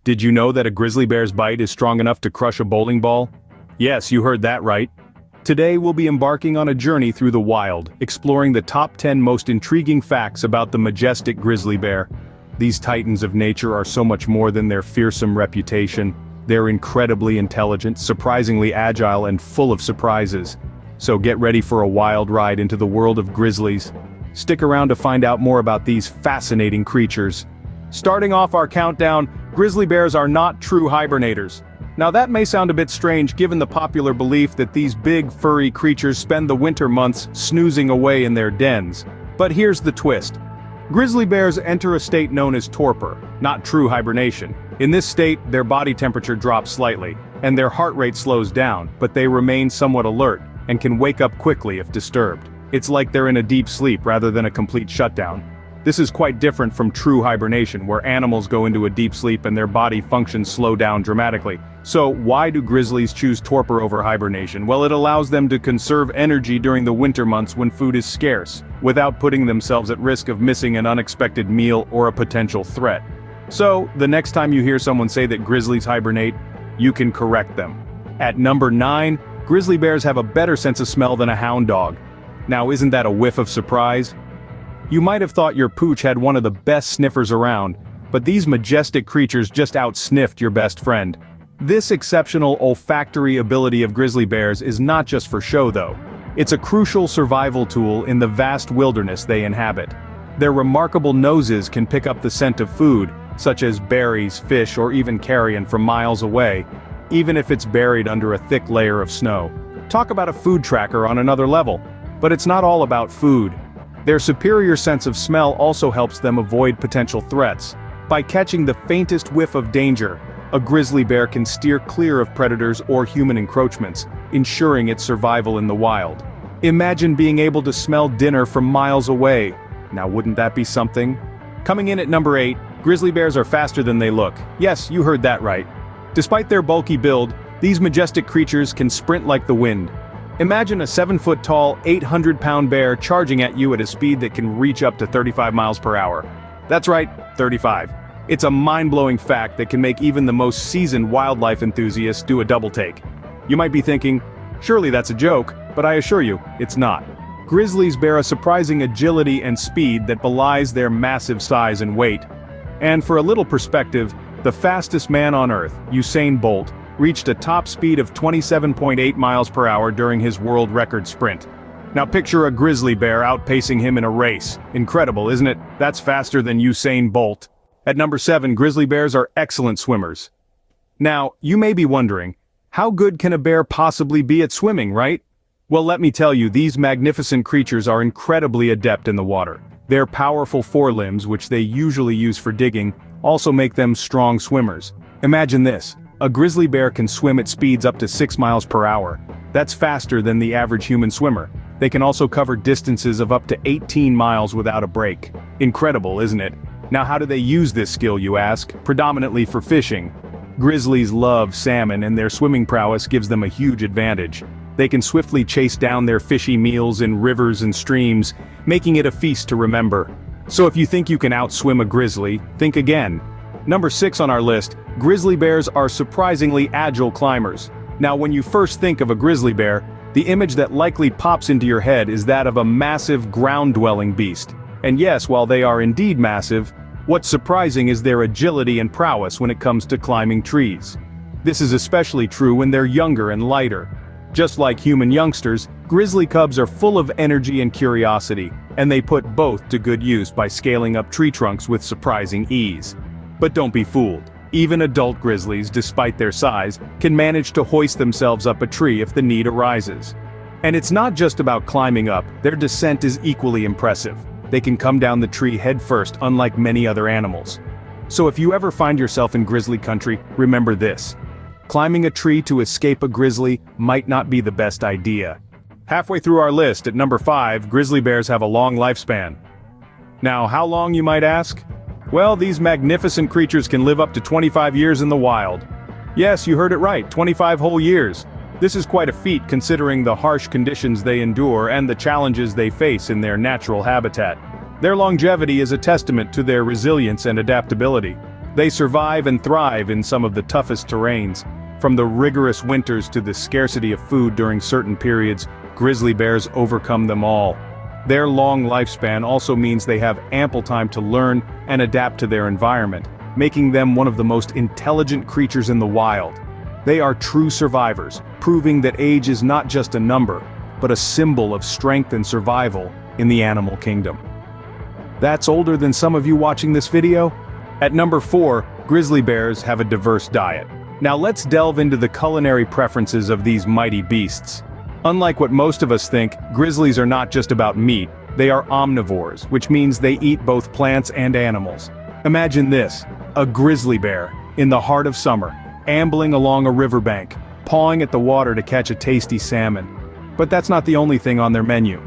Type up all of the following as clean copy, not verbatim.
Did you know that a grizzly bear's bite is strong enough to crush a bowling ball? Yes, you heard that right. Today we'll be embarking on a journey through the wild, exploring the top 10 most intriguing facts about the majestic grizzly bear. These titans of nature are so much more than their fearsome reputation. They're incredibly intelligent, surprisingly agile, and full of surprises. So get ready for a wild ride into the world of grizzlies. Stick around to find out more about these fascinating creatures. Starting off our countdown, grizzly bears are not true hibernators. Now that may sound a bit strange given the popular belief that these big furry creatures spend the winter months snoozing away in their dens. But here's the twist. Grizzly bears enter a state known as torpor, not true hibernation. In this state, their body temperature drops slightly, and their heart rate slows down, but they remain somewhat alert, and can wake up quickly if disturbed. It's like they're in a deep sleep rather than a complete shutdown. This is quite different from true hibernation, where animals go into a deep sleep and their body functions slow down dramatically. So why do grizzlies choose torpor over hibernation? Well, it allows them to conserve energy during the winter months when food is scarce, without putting themselves at risk of missing an unexpected meal or a potential threat. So, the next time you hear someone say that grizzlies hibernate, you can correct them. At number 9, grizzly bears have a better sense of smell than a hound dog. Now isn't that a whiff of surprise? You might have thought your pooch had one of the best sniffers around, but these majestic creatures just out-sniffed your best friend. This exceptional olfactory ability of grizzly bears is not just for show though. It's a crucial survival tool in the vast wilderness they inhabit. Their remarkable noses can pick up the scent of food, such as berries, fish, or even carrion from miles away, even if it's buried under a thick layer of snow. Talk about a food tracker on another level. But it's not all about food. Their superior sense of smell also helps them avoid potential threats. By catching the faintest whiff of danger, a grizzly bear can steer clear of predators or human encroachments, ensuring its survival in the wild. Imagine being able to smell dinner from miles away. Now wouldn't that be something? Coming in at number 8, grizzly bears are faster than they look. Yes, you heard that right. Despite their bulky build, these majestic creatures can sprint like the wind. Imagine a 7-foot-tall, 800-pound bear charging at you at a speed that can reach up to 35 miles per hour. That's right, 35. It's a mind-blowing fact that can make even the most seasoned wildlife enthusiasts do a double take. You might be thinking, surely that's a joke, but I assure you, it's not. Grizzlies bear a surprising agility and speed that belies their massive size and weight. And for a little perspective, the fastest man on Earth, Usain Bolt, reached a top speed of 27.8 miles per hour during his world record sprint. Now picture a grizzly bear outpacing him in a race. Incredible, isn't it? That's faster than Usain Bolt. At number 7, grizzly bears are excellent swimmers. Now, you may be wondering, how good can a bear possibly be at swimming, right? Well, let me tell you, these magnificent creatures are incredibly adept in the water. Their powerful forelimbs, which they usually use for digging, also make them strong swimmers. Imagine this. A grizzly bear can swim at speeds up to 6 miles per hour. That's faster than the average human swimmer. They can also cover distances of up to 18 miles without a break. Incredible, isn't it? Now how do they use this skill, you ask? Predominantly for fishing. Grizzlies love salmon, and their swimming prowess gives them a huge advantage. They can swiftly chase down their fishy meals in rivers and streams, making it a feast to remember. So if you think you can outswim a grizzly, think again. Number 6 on our list, grizzly bears are surprisingly agile climbers. Now when you first think of a grizzly bear, the image that likely pops into your head is that of a massive ground-dwelling beast. And yes, while they are indeed massive, what's surprising is their agility and prowess when it comes to climbing trees. This is especially true when they're younger and lighter. Just like human youngsters, grizzly cubs are full of energy and curiosity, and they put both to good use by scaling up tree trunks with surprising ease. But don't be fooled. Even adult grizzlies, despite their size, can manage to hoist themselves up a tree if the need arises. And it's not just about climbing up, their descent is equally impressive. They can come down the tree head first, unlike many other animals. So if you ever find yourself in grizzly country, remember this. Climbing a tree to escape a grizzly might not be the best idea. Halfway through our list, at number 5, grizzly bears have a long lifespan. Now, how long, you might ask? Well, these magnificent creatures can live up to 25 years in the wild. Yes, you heard it right, 25 whole years. This is quite a feat considering the harsh conditions they endure and the challenges they face in their natural habitat. Their longevity is a testament to their resilience and adaptability. They survive and thrive in some of the toughest terrains. From the rigorous winters to the scarcity of food during certain periods, grizzly bears overcome them all. Their long lifespan also means they have ample time to learn and adapt to their environment, making them one of the most intelligent creatures in the wild. They are true survivors, proving that age is not just a number, but a symbol of strength and survival in the animal kingdom. That's older than some of you watching this video? At number 4, grizzly bears have a diverse diet. Now let's delve into the culinary preferences of these mighty beasts. Unlike what most of us think, grizzlies are not just about meat, they are omnivores, which means they eat both plants and animals. Imagine this, a grizzly bear, in the heart of summer, ambling along a riverbank, pawing at the water to catch a tasty salmon. But that's not the only thing on their menu.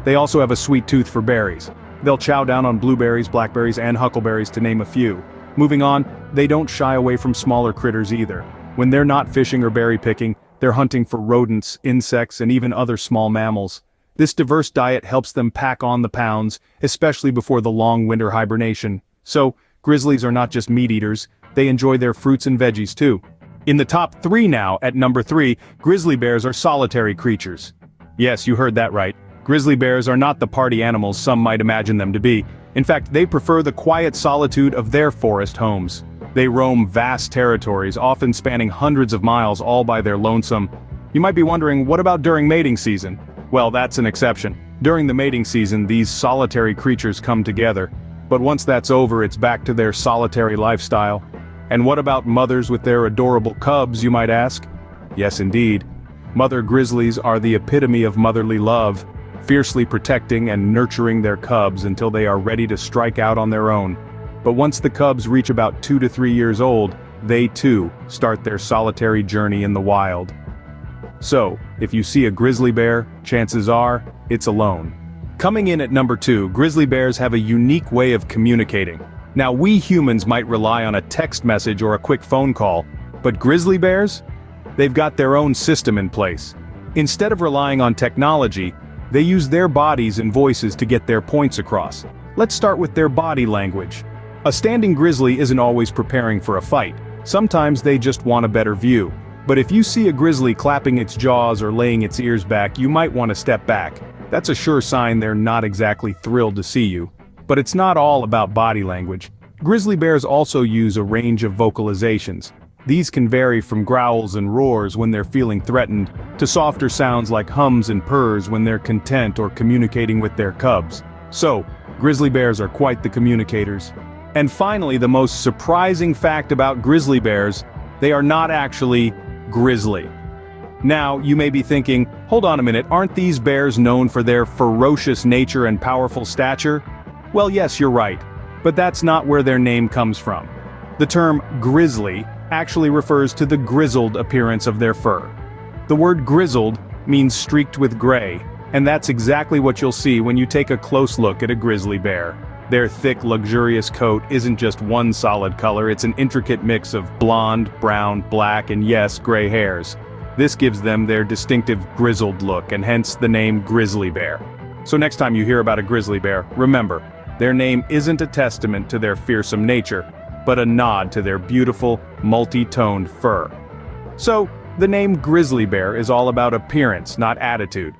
They also have a sweet tooth for berries. They'll chow down on blueberries, blackberries, and huckleberries to name a few. Moving on, they don't shy away from smaller critters either. When they're not fishing or berry picking, they're hunting for rodents, insects, and even other small mammals. This diverse diet helps them pack on the pounds, especially before the long winter hibernation. So, grizzlies are not just meat eaters, they enjoy their fruits and veggies too. In the top 3 now, at number 3, grizzly bears are solitary creatures. Yes, you heard that right. Grizzly bears are not the party animals some might imagine them to be. In fact, they prefer the quiet solitude of their forest homes. They roam vast territories, often spanning hundreds of miles all by their lonesome. You might be wondering, what about during mating season? Well, that's an exception. During the mating season, these solitary creatures come together. But once that's over, it's back to their solitary lifestyle. And what about mothers with their adorable cubs, you might ask? Yes, indeed. Mother grizzlies are the epitome of motherly love, fiercely protecting and nurturing their cubs until they are ready to strike out on their own. But once the cubs reach about 2 to 3 years old, they too start their solitary journey in the wild. So, if you see a grizzly bear, chances are, it's alone. Coming in at number 2, grizzly bears have a unique way of communicating. Now we humans might rely on a text message or a quick phone call, but grizzly bears? They've got their own system in place. Instead of relying on technology, they use their bodies and voices to get their points across. Let's start with their body language. A standing grizzly isn't always preparing for a fight. Sometimes they just want a better view. But if you see a grizzly clapping its jaws or laying its ears back, you might want to step back. That's a sure sign they're not exactly thrilled to see you. But it's not all about body language. Grizzly bears also use a range of vocalizations. These can vary from growls and roars when they're feeling threatened, to softer sounds like hums and purrs when they're content or communicating with their cubs. So, grizzly bears are quite the communicators. And finally, the most surprising fact about grizzly bears, they are not actually grizzly. Now, you may be thinking, hold on a minute, aren't these bears known for their ferocious nature and powerful stature? Well, yes, you're right, but that's not where their name comes from. The term grizzly actually refers to the grizzled appearance of their fur. The word grizzled means streaked with gray, and that's exactly what you'll see when you take a close look at a grizzly bear. Their thick, luxurious coat isn't just one solid color, it's an intricate mix of blonde, brown, black, and yes, gray hairs. This gives them their distinctive grizzled look, and hence the name grizzly bear. So next time you hear about a grizzly bear, remember, their name isn't a testament to their fearsome nature, but a nod to their beautiful, multi-toned fur. So, the name grizzly bear is all about appearance, not attitude.